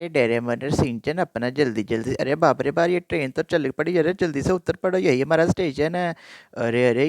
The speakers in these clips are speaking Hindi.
ये डोरेमोन और शिनचैन अपना जल्दी जल्दी, अरे बाप रे बाप, ये ट्रेन तो चल पड़ी, अरे जल्दी से उतर पड़ो, यही हमारा स्टेशन है। अरे अरे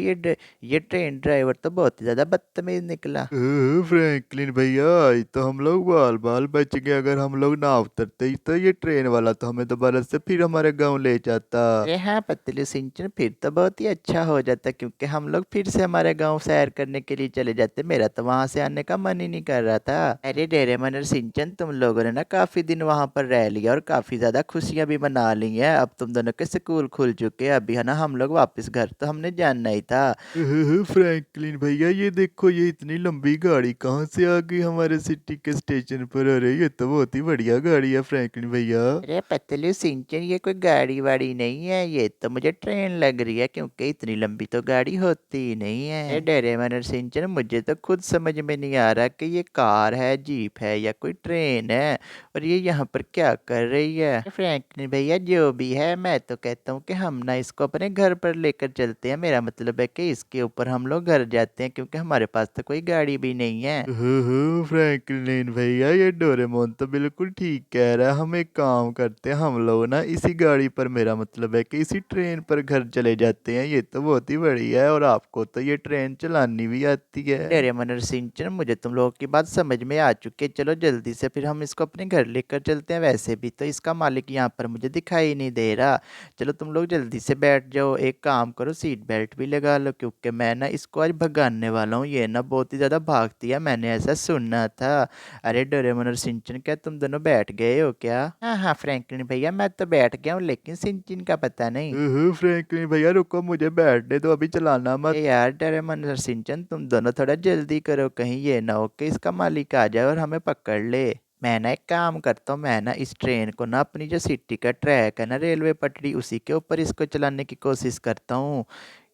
ये ट्रेन ड्राइवर तो बहुत ही ज्यादा बदतमीज निकला। फ्रैंकलिन भैया, आज तो हम लोग बाल बाल बच गए। अगर हम लोग ना उतरते ही तो ये ट्रेन वाला तो हमें दोबारा से फिर हमारे गांव ले जाता। अरे हाँ पतलू सिंचन, फिर तो बहुत ही अच्छा हो जाता, क्योंकि हम लोग फिर से हमारे गांव सैर करने के लिए चले जाते। मेरा तो वहां से आने का मन ही नहीं कर रहा था। अरे डोरेमोन और सिंचन, तुम लोगों ने ना काफी दिन वहां पर रह लिया और काफी ज्यादा खुशियां भी मना ली हैं। अब तुम दोनों के स्कूल खुल चुके हैं, अभी है ना हम लोग वापस घर तो हमने जानना ही था। फ्रैंकलिन भैया, ये देखो, ये इतनी लंबी गाड़ी कहाँ से आ गई हमारे सिटी के स्टेशन पर। अरे ये तो बहुत ही बढ़िया गाड़ी है फ्रैंकलिन भैया। अरे पतलू सिंचन, ये कोई गाड़ी वाड़ी नहीं है, ये तो मुझे ट्रेन लग रही है, क्योंकि इतनी लंबी तो गाड़ी होती ही नहीं है। अरे डोरेमोन और सिंचन, मुझे तो खुद समझ में नहीं आ रहा कि ये कार है, जीप है या कोई ट्रेन है, और ये यहाँ पर क्या कर रही है। फ्रैंकलिन भैया, जो भी है, मैं तो कहता हूँ कि हम ना इसको अपने घर पर लेकर चलते हैं। मेरा मतलब है कि इसके ऊपर हम लोग घर जाते हैं, क्योंकि हमारे पास तो कोई गाड़ी भी नहीं है। फ्रैंकलिन भैया, ये डोरेमोन तो बिल्कुल ठीक कह रहा है। हम एक काम करते हैं, हम लोग ना इसी गाड़ी पर, मेरा मतलब है कि इसी ट्रेन पर घर चले जाते हैं। ये तो बहुत ही बढ़िया है, और आपको तो ये ट्रेन चलानी भी आती है। डोरेमोन और सिंचन, मुझे तुम लोगों की बात समझ में आ चुकी है। चलो जल्दी से फिर हम इसको अपने घर लेकर चलते हैं। वैसे भी तो इसका मालिक यहाँ पर मुझे दिखाई नहीं दे रहा। चलो तुम लोग जल्दी से बैठ जाओ, एक काम करो, सीट बेल्ट भी लगा लो, क्योंकि मैं ना इसको आज भगाने वाला हूँ। ये ना बहुत ही ज़्यादा भागती है, मैंने ऐसा सुना था। अरे डोरेमोन और सिंचन, क्या तुम दोनों बैठ गए हो क्या? हाँ हाँ फ्रैंकलिन भैया, मैं तो बैठ गया हूँ, लेकिन सिंचन का पता नहीं। फ्रैंकलिन भैया रुको, मुझे बैठने दो, अभी चलाना मत। ए यार डोरेमोन और सिंचन, तुम दोनों थोड़ा जल्दी करो, कहीं ये ना हो कि इसका मालिक आ जाए और हमें पकड़ ले। मैं ना एक काम करता हूँ, मैं ना इस ट्रेन को ना अपनी जो सिटी का ट्रैक है ना, रेलवे पटरी, उसी के ऊपर इसको चलाने की कोशिश करता हूँ।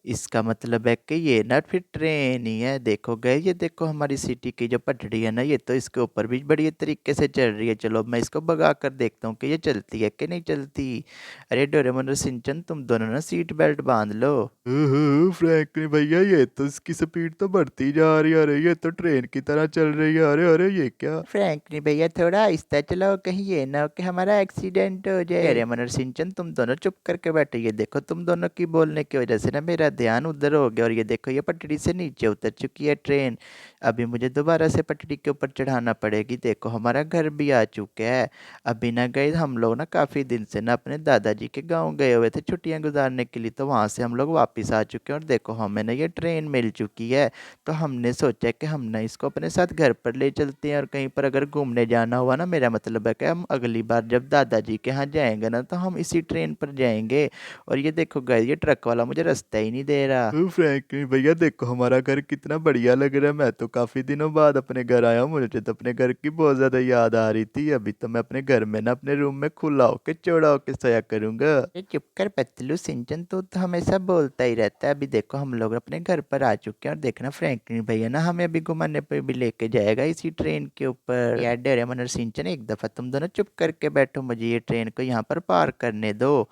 इसका मतलब है कि ये ना फिर ट्रेन ही है। देखो गए, ये देखो हमारी सिटी की जो पटरी है ना, ये तो इसके ऊपर भी बढ़िया तरीके से चल रही है। चलो मैं इसको भगा कर देखता हूँ कि ये चलती है कि नहीं चलती। अरे डोरेमोन और सिंचन, तुम दोनों ना सीट बेल्ट बांध लो। फ्रैंकलिन भैया, ये तो इसकी स्पीड तो बढ़ती जा रही है। अरे ये तो ट्रेन की तरह चल रही है। अरे अरे ये क्या। फ्रैंकली भैया, थोड़ा आहिस्ता चलाओ, कहीं ये ना हो कि हमारा एक्सीडेंट हो जाए। अरे मनोज सिंचन, तुम दोनों चुप करके बैठे, ये देखो तुम दोनों की बोलने की वजह से ना मेरा ध्यान उधर हो गया, और ये देखो ये पटड़ी से नीचे उतर चुकी है ट्रेन। अभी मुझे दोबारा से पटड़ी के ऊपर चढ़ाना पड़ेगी। देखो हमारा घर भी आ चुका है। अभी ना गए हम लोग ना काफ़ी दिन से ना अपने दादाजी के गाँव गए हुए थे छुट्टियाँ गुजारने के लिए, तो वहाँ से हम लोग वापस आ चुके हैं, और देखो हमें ना ये ट्रेन मिल चुकी है। तो हमने सोचा कि हम ना इसको अपने साथ घर पर ले चलते हैं, और कहीं पर अगर घूमने जाना हुआ ना, मेरा मतलब है कि हम अगली बार जब दादाजी के यहाँ जाएंगे ना, तो हम इसी ट्रेन पर जाएंगे। और ये देखो गाइस, ये ट्रक वाला मुझे रास्ता ही नहीं दे रहा। फ्रैंकलिन भैया देखो, हमारा घर कितना बढ़िया लग रहा है। मैं तो काफी दिनों बाद अपने घर आया हूँ, मुझे तो अपने घर की बहुत ज्यादा याद आ रही थी। अभी तो मैं अपने घर में ना अपने रूम में खुला होके चौड़ा होके सोया करूंगा। ये चुप कर पतलू, सिंचन तो हमेशा बोलता ही रहता है। अभी देखो हम लोग अपने घर पर आ चुके हैं, और देखना फ्रैंकलिन भैया ना हमें अभी घुमाने पे भी लेके जाएगा इसी ट्रेन के ऊपर। यार डोरेमोन और सिंचन, एक दफ़ा तुम दोनों चुप करके बैठो, मुझे ये ट्रेन को यहाँ पर पार करने दो।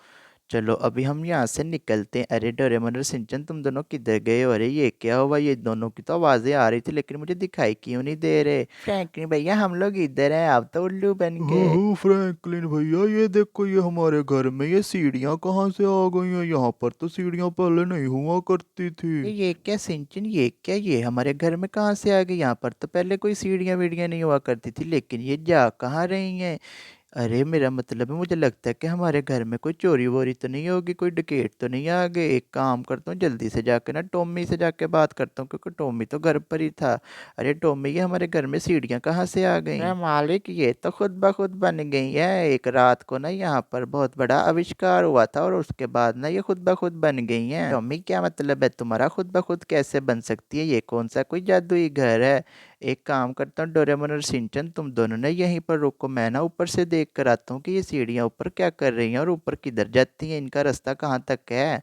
चलो अभी हम यहाँ से निकलते हैं। अरे डोरेमोन और सिंचन, तुम दोनों किधर गए हो? अरे ये क्या हुआ, ये दोनों की तो आवाज़ें आ रही थी, लेकिन मुझे दिखाई क्यों नहीं दे रहे? फ्रैंकलिन भैया, हम लोग इधर हैं, आप तो उल्लू बन के। फ्रैंकलिन भैया, ये देखो, ये हमारे घर में ये सीढ़ियाँ कहाँ से आ गई हैं। यहाँ पर तो सीढ़ियाँ पहले नहीं हुआ करती थी। ये क्या सिंचन, ये क्या, ये हमारे घर में कहाँ से आ गई? यहाँ पर तो पहले कोई सीढ़ियाँ वीढ़ियाँ नहीं हुआ करती थी, लेकिन ये जा कहाँ रही हैं? अरे मेरा मतलब है, मुझे लगता है कि हमारे घर में कोई चोरी वोरी तो नहीं होगी, कोई डकैत तो नहीं आ गए। एक काम करता हूँ, जल्दी से जाके ना टॉमी से जाके बात करता हूँ, क्योंकि टॉमी तो घर पर ही था। अरे टॉमी, ये हमारे घर में सीढ़ियाँ कहाँ से आ गई? अरे मालिक, ये तो खुद ब खुद बन गई है। एक रात को ना यहाँ पर बहुत बड़ा आविष्कार हुआ था, और उसके बाद ना ये खुद ब खुद बन गई हैं। टॉमी, क्या मतलब है तुम्हारा, खुद ब खुद कैसे बन सकती है? ये कौन सा कोई जादुई घर है? एक काम करता हूँ, डोरेमोन और सिंचन, तुम दोनों ने यहीं पर रुको, मैं ना ऊपर से देख कर आता हूँ कि ये सीढ़ियाँ ऊपर क्या कर रही हैं, और ऊपर किधर जाती हैं, इनका रास्ता कहाँ तक है।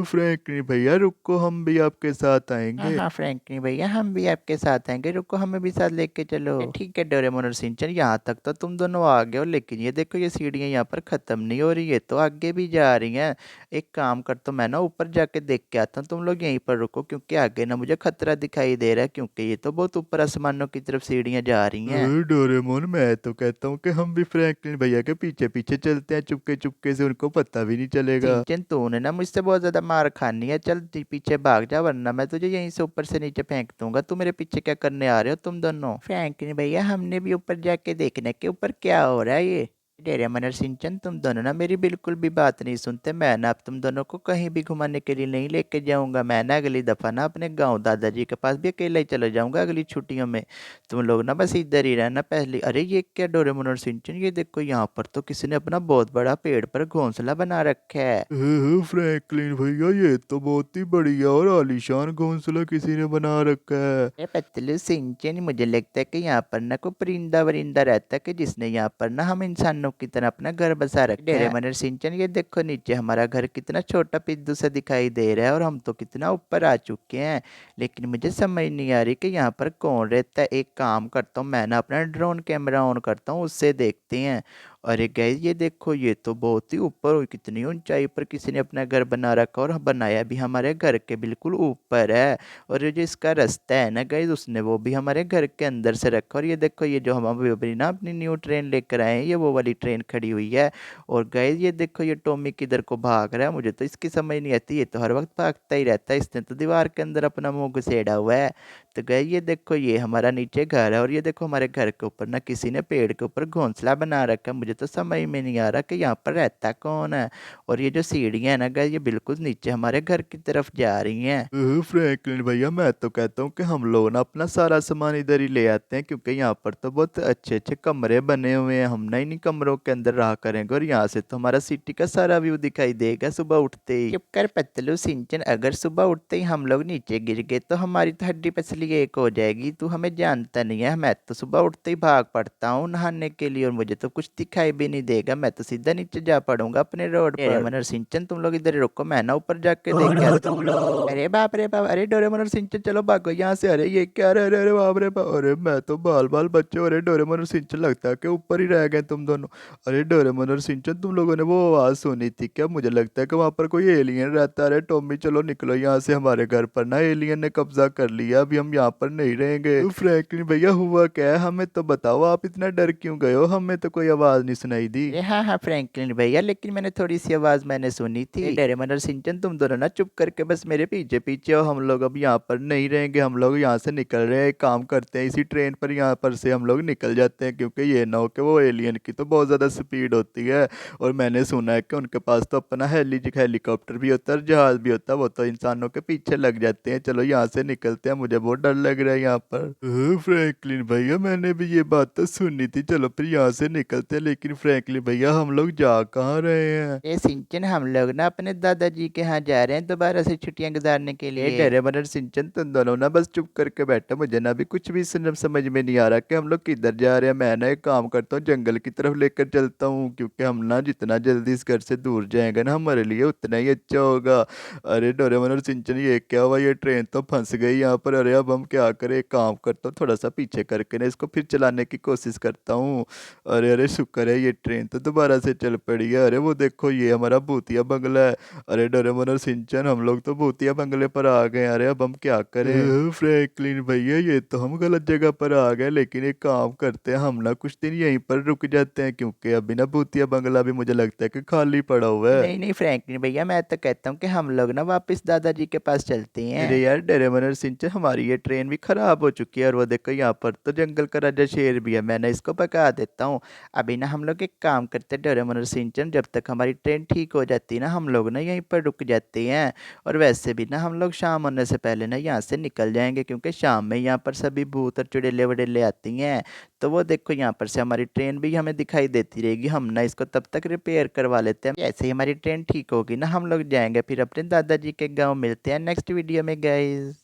फ्रैंकलिन भैया रुको, हम भी आपके साथ हाँ आएंगे। हाँ फ्रैंकली भैया, हम भी आपके साथ आएंगे, रुको हमें भी साथ लेके चलो। ठीक है डोरेमोन और सिंचन, यहाँ तक तो तुम दोनों आ गए हो, लेकिन ये देखो ये सीढ़ियाँ यहाँ पर ख़त्म नहीं हो रही है, तो आगे भी जा रही हैं। एक काम कर, तो मैं ना ऊपर जाके देख के आता हूँ, तुम लोग यहीं पर रुको, क्योंकि आगे ना मुझे खतरा दिखाई दे रहा है, क्योंकि ये तो बहुत ऊपर ऊपर आसमानों की तरफ सीढ़ियाँ जा रही हैं। अरे डोरेमोन, मैं तो कहता हूँ कि हम भी फ्रैंकलिन भैया के पीछे पीछे चलते हैं, चुपके चुपके से, उनको पता भी नहीं चलेगा। सिंचन तूने ना मुझसे बहुत ज्यादा मार खानी है, चल पीछे भाग जा वरना मैं तुझे यहीं से ऊपर से नीचे फेंक दूंगा। तू मेरे पीछे क्या करने आ रहे हो तुम दोनों? फ्रैंकलिन भैया हमने भी ऊपर जाके देखना है कि ऊपर क्या हो रहा है ये। डोरेमोन और सिंचन तुम दोनों ना मेरी बिल्कुल भी बात नहीं सुनते। मैं ना अब तुम दोनों को कहीं भी घुमाने के लिए नहीं लेके जाऊंगा। मैं ना अगली दफा ना अपने गांव दादाजी के पास भी अकेला ही चले जाऊंगा अगली छुट्टियों में। तुम लोग ना बस इधर ही रहना पहले। अरे ये क्या डोरेमोन और सिंचन, ये देखो यहाँ पर तो किसी ने अपना बहुत बड़ा पेड़ पर घोंसला बना रखा है। फ्रैंकलिन भैया, ये तो बहुत ही बढ़िया और आलीशान घोंसला किसी ने बना रखा है। अरे पतलू सिंचन, मुझे लगता है कि यहाँ पर ना कोई परिंदा वरिंदा रहता है कि जिसने यहाँ पर ना हम इंसानों की तरह अपना घर बसा रखा है। डोरेमोन और सिंचन ये देखो नीचे हमारा घर कितना छोटा पिद्दू सा दिखाई दे रहा है और हम तो कितना ऊपर आ चुके हैं। लेकिन मुझे समझ नहीं आ रही कि यहाँ पर कौन रहता है। एक काम करता हूँ मैं ना अपना ड्रोन कैमरा ऑन करता हूँ, उससे देखते हैं। अरे गैस ये देखो ये तो बहुत ही ऊपर हुई, कितनी ऊंचाई पर किसी ने अपना घर बना रखा और बनाया भी हमारे घर के बिल्कुल ऊपर है। और ये जो इसका रास्ता है ना गाइस, उसने वो भी हमारे घर के अंदर से रखा। और ये देखो ये जो हम अभी ना अपनी न्यू ट्रेन लेकर आए हैं, ये वो वाली ट्रेन खड़ी हुई है। और गाइस ये देखो ये टॉमी किधर को भाग रहा है, मुझे तो इसकी समझ नहीं आती। ये तो हर वक्त भागता ही रहता है, इसने तो दीवार के अंदर अपना मुंह घुसेड़ा हुआ है। तो गाइस ये देखो ये हमारा नीचे घर है और ये देखो हमारे घर के ऊपर ना किसी ने पेड़ के ऊपर घोंसला बना रखा है। मुझे तो समझ में नहीं आ रहा कि यहाँ पर रहता कौन है। और ये जो सीढ़ियाँ है ना गाइस, ये बिल्कुल नीचे हमारे घर की तरफ जा रही हैं। फ्रैंकलिन भैया, मैं तो कहता हूँ कि हम लोग ना अपना सारा सामान इधर ही ले आते हैं, क्योंकि यहाँ पर तो बहुत अच्छे अच्छे कमरे बने हुए हैं। हम ना इन्हीं कमरों के अंदर रहा करेंगे और यहाँ से तो हमारा सिटी का सारा व्यू दिखाई देगा सुबह उठते ही। चुप कर पतलू सिंचन, अगर सुबह उठते ही हम लोग नीचे गिर गए तो हमारी तो हड्डी पसली एक हो जाएगी। तू हमें जानता नहीं है, मैं तो सुबह उठते ही भाग पड़ता हूँ नहाने के लिए और मुझे तो कुछ दिखाई भी नहीं देगा। मैं तो सीधा नीचे जा पड़ूंगा अपने रोड पर। डोरेमोन और सिंचन तुम लोग इधर ही रुको, मैं ना ऊपर जाके देख के आता हूँ। अरे बाप रे बाप, अरे डोरेमोन और सिंचन चलो भागो यहाँ से। अरे ये क्या, अरे अरे अरे बाप रे बाप, अरे मैं तो बाल बाल बच्चे। अरे डोरेमोन और सिंचन, लगता है कि ऊपर ही रह गए तुम दोनों। अरे डोरेमोन और सिंचन, तुम लोगों ने वो आवाज सुनी थी क्या? मुझे लगता है कि वहां पर कोई एलियन रहता है। अरे टॉमी चलो निकलो यहाँ से, हमारे घर पर ना एलियन ने कब्जा कर लिया, अभी हम यहाँ पर नहीं रहेंगे। फ्रैंकलिन भैया, हुआ क्या है, हमें तो बताओ, आप इतना डर क्यों गए हो? हमें तो कोई आवाज नहीं सुनाई दी। अरे हाँ हाँ फ्रैंकलिन भैया, लेकिन मैंने थोड़ी सी आवाज मैंने सुनी थी। डोरेमोन और सिंचन तुम दोनों ना चुप करके बस मेरे पीछे पीछे हो, हम लोग अब यहाँ पर नहीं रहेंगे, हम लोग यहाँ से निकल रहे हैं। एक काम करते हैं, इसी ट्रेन पर यहाँ पर से हम लोग निकल जाते हैं, क्योंकि ये ना हो कि वो एलियन की तो बहुत ज़्यादा स्पीड होती है। और मैंने सुना है कि उनके पास तो अपना हेलीकॉप्टर भी होता है, जहाज भी होता है, वो तो इंसानों के पीछे लग जाते हैं। चलो यहाँ से निकलते हैं, मुझे बहुत डर लग रहा है यहाँ पर। फ्रैंकलिन भैया, मैंने भी ये बात तो सुनी थी, चलो फिर यहाँ से निकलते हैं। लेकिन फ्रैंकलिन भैया, हम लोग जा कहाँ रहे हैं? ये सिंचन हम लोग ना अपने दादाजी के यहाँ जा रहे हैं दोबारा से छुट्टियां गुजारने के लिए। डोरेमोन और सिंचन, तुम दोनों ना बस चुप करके बैठो, मुझे ना भी कुछ भी समझ में नहीं आ रहा कि हम लोग किधर जा रहे हैं। मैं ना एक काम करता हूँ, जंगल की तरफ लेकर चलता हूँ, क्योंकि हम ना जितना जल्दी इस घर से दूर जाएंगे ना, हमारे लिए उतना ही अच्छा होगा। अरे डोरेमोन और सिंचन, ये क्या हुआ? ये ट्रेन तो फंस गई यहाँ पर। अरे अब हम क्या करें? एक काम करता हूँ, थोड़ा सा पीछे करके ना इसको फिर चलाने की कोशिश करता हूँ। अरे अरे, शुक्र है ये ट्रेन तो दोबारा से चल पड़ी है। अरे वो देखो, ये हमारा भूतिया बंगला है। अरे डोरेमोन और सिंचन, हम लोग तो भूतिया बंगले पर आ गए। अरे अब हम क्या करें? फ्रैंकलिन भैया, ये तो हम गलत जगह पर आ गए, लेकिन एक काम करते हैं, हम ना कुछ दिन यहीं पर रुक जाते हैं, क्योंकि अभी ना भूतिया बंगला भी मुझे लगता है कि खाली पड़ा हुआ है। नहीं नहीं फ्रैंकलिन भैया, मैं तो कहता हूँ कि हम लोग ना वापस दादाजी के पास चलते हैं। अरे यार डोरेमोन और सिंचन, हमारी ये ट्रेन भी खराब हो चुकी है, और वो देखो यहाँ पर तो जंगल का राजा शेर भी है, मैं ना इसको पका देता हूँ। अभी ना हम लोग एक काम करते हैं डोरेमोन और सिंचन, जब तक हमारी ट्रेन ठीक हो जाती है ना, हम लोग ना यहीं पर रुक जाते हैं। और वैसे भी ना हम लोग शाम होने से पहले ना यहाँ से निकल जाएंगे, क्योंकि शाम में यहाँ पर सभी भूत और चुड़ैले वड़ेले आती हैं। तो वो देखो यहाँ पर से हमारी ट्रेन भी हमें दिखाई देती रहेगी। हम ना इसको तब तक रिपेयर करवा लेते हैं, जैसे ही हमारी ट्रेन ठीक होगी ना हम लोग जाएंगे फिर अपने दादाजी के गाँव। मिलते हैं नेक्स्ट वीडियो में गाइस।